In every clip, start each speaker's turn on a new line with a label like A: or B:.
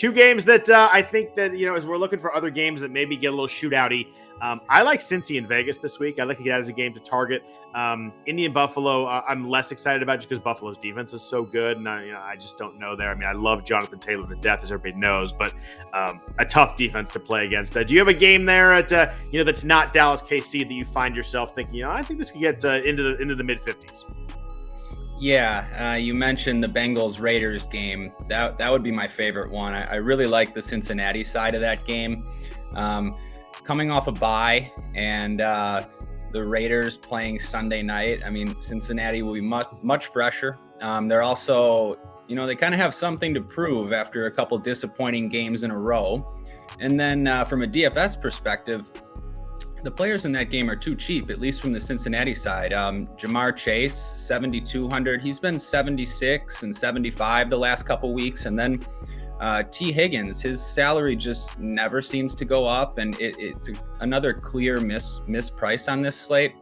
A: Two games that I think that, as we're looking for other games that maybe get a little shootouty, I like Cincy in Vegas this week. I like that as a game to target. Indy and Buffalo, I'm less excited about just because Buffalo's defense is so good, and I just don't know there. I mean, I love Jonathan Taylor to death, as everybody knows, but a tough defense to play against. Do you have a game there at that's not Dallas KC that you find yourself thinking, I think this could get into the mid 50s?
B: Yeah, you mentioned the Bengals Raiders game. That would be my favorite one. I really like the Cincinnati side of that game. Coming off a bye and the Raiders playing Sunday night. I mean, Cincinnati will be much fresher. They're also, they kind of have something to prove after a couple disappointing games in a row. And then from a DFS perspective, the players in that game are too cheap, at least from the Cincinnati side. Jamar Chase, 7,200. He's been 76 and 75 the last couple weeks. And then T. Higgins, his salary just never seems to go up. And it's another clear miss price on this slate.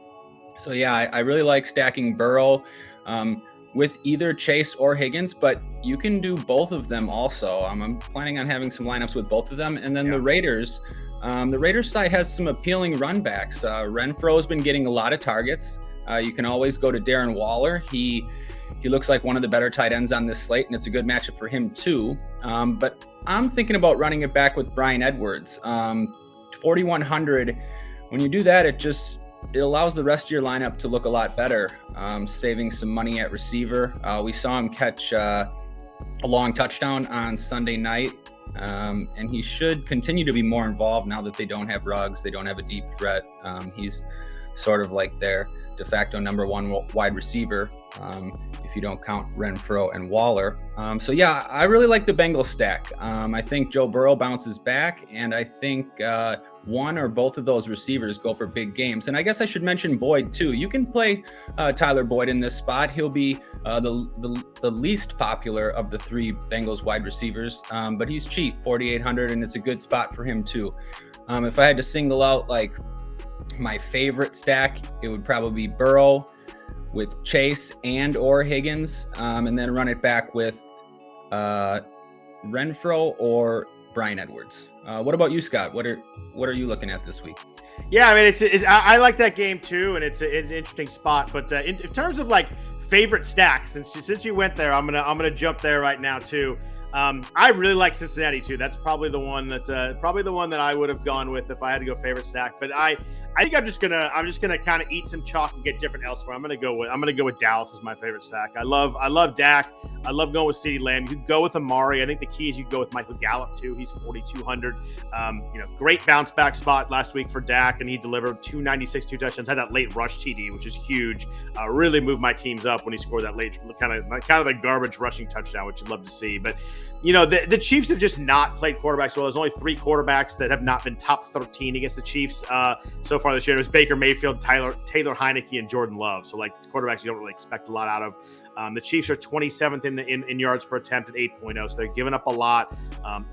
B: So, yeah, I really like stacking Burrow with either Chase or Higgins, but you can do both of them also. I'm planning on having some lineups with both of them. And then the Raiders. The Raiders side has some appealing run backs. Renfro's been getting a lot of targets. You can always go to Darren Waller. He looks like one of the better tight ends on this slate, and it's a good matchup for him too. But I'm thinking about running it back with Bryan Edwards. 4,100. When you do that, it allows the rest of your lineup to look a lot better, saving some money at receiver. We saw him catch a long touchdown on Sunday night. And he should continue to be more involved now that they don't have Ruggs. They don't have a deep threat. He's sort of like their de facto number one wide receiver, if you don't count Renfro and Waller. So, yeah, I really like the Bengals stack. I think Joe Burrow bounces back, and I think one or both of those receivers go for big games. And I guess I should mention Boyd, too. You can play Tyler Boyd in this spot. He'll be the least popular of the three Bengals wide receivers, but he's cheap, 4,800, and it's a good spot for him, too. If I had to single out, my favorite stack, it would probably be Burrow with Chase and or Higgins, and then run it back with Renfro or Bryan Edwards. What about you, Scott? What are you looking at this week?
A: Yeah, I mean, I like that game too, and it's an interesting spot. But in terms of favorite stacks, since you went there, I'm gonna jump there right now too. I really like Cincinnati too. That's probably the one that I would have gone with if I had to go favorite stack. But I think I'm just gonna kind of eat some chalk and get different elsewhere. I'm gonna go with Dallas as my favorite stack. I love Dak. I love going with CeeDee Lamb. You go with Amari. I think the key is you go with Michael Gallup too. He's 4,200. Great bounce back spot last week for Dak, and he delivered 296, 2 touchdowns. Had that late rush TD, which is huge. Really moved my teams up when he scored that late kind of the garbage rushing touchdown, which you'd love to see. But the Chiefs have just not played quarterbacks well. There's only 3 quarterbacks that have not been top 13 against the Chiefs so far this year. It was Baker Mayfield, Taylor Heineke, and Jordan Love. So quarterbacks you don't really expect a lot out of. The Chiefs are 27th in yards per attempt at 8.0, so they're giving up a lot.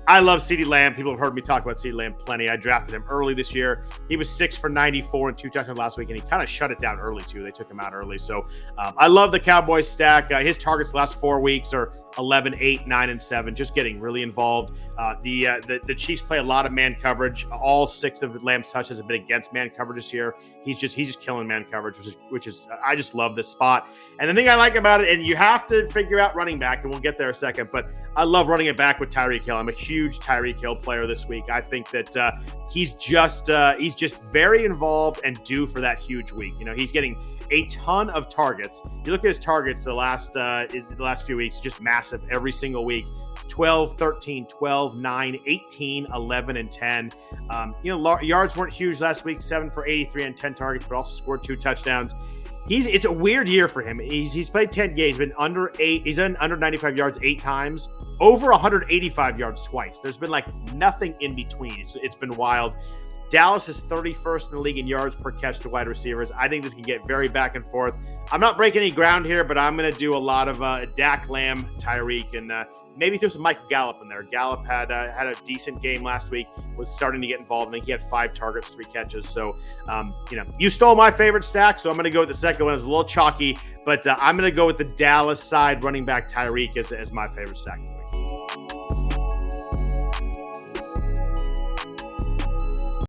A: I love CeeDee Lamb. People have heard me talk about CeeDee Lamb plenty. I drafted him early this year. He was 6 for 94 and 2 touchdowns last week, and he kind of shut it down early too. They took him out early. So I love the Cowboys stack. His targets the last 4 weeks are 11, 8, 9, and 7, just getting really involved. The Chiefs play a lot of man coverage. All 6 of Lamb's touches have been against man coverage this year. He's just killing man coverage, which is I just love this spot. And the thing I like about it, and you have to figure out running back, and we'll get there in a second, but I love running it back with Tyree Kell. I'm a huge Tyree Kell player this week. I think that he's just very involved and due for that huge week. He's getting a ton of targets. You look at his targets the last few weeks, just massive every single week. 12, 13, 12, 9, 18, 11, and 10. Yards weren't huge last week, 7 for 83 and 10 targets, but also scored 2 touchdowns. It's a weird year for him. He's played 10 games, been under 8. He's done under 95 yards 8 times, over 185 yards twice. There's been nothing in between. It's been wild. Dallas is 31st in the league in yards per catch to wide receivers. I think this can get very back and forth. I'm not breaking any ground here, but I'm going to do a lot of Dak, Lamb, Tyreek, and maybe throw some Michael Gallup in there. Gallup had a decent game last week, was starting to get involved. I think he had 5 targets, 3 catches. So, you stole my favorite stack, so I'm going to go with the second one. It's a little chalky, but I'm going to go with the Dallas side running back Tyreek as my favorite stack.